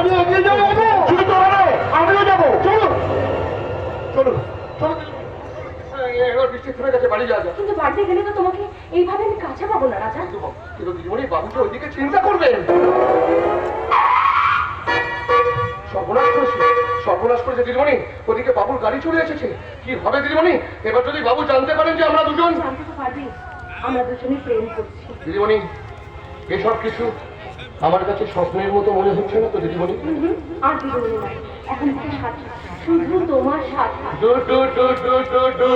আমি এগিয়ে যাবো। শুধু তোরা নয়, আমিও যাবো। চলুন চলুন চলুন। এবার বৃষ্টি থেমে গেছে, বাড়ি যাওয়া যাক। কিন্তু বাড়িতে গেলে তো তোমাকে এইভাবে আমি কাছে পাবো না রাজা। কিন্তু দিদিমণি, বাবুকে ওইদিকে চিন্তা করবেন। সর্বনাশ করেছে দিদিমণি, ওদিকে বাবুর গাড়ি চলে এসেছে। কি হবে দিদিমণি? এবার যদি বাবু জানতে পারেন যে আমরা দুজন, জানতে তো পারবি আমরা দুজনে প্রেম করছি। দিদিমণি এসব কিছু আমার কাছে স্বপ্নের মতো মনে হচ্ছে না তো দিদিমণি? আর দিদিমণি নয়, এখন থেকে সাথী, শুধু তোমার সাথী। Do do do do do do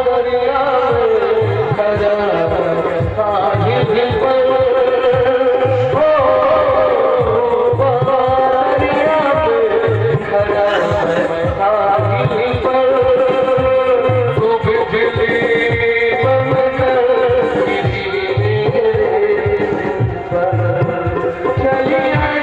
দরিয়া খজা কাহি দিল পর ও দরিয়া খজা কাহি দিল পর তু बिजली बनकर चली आई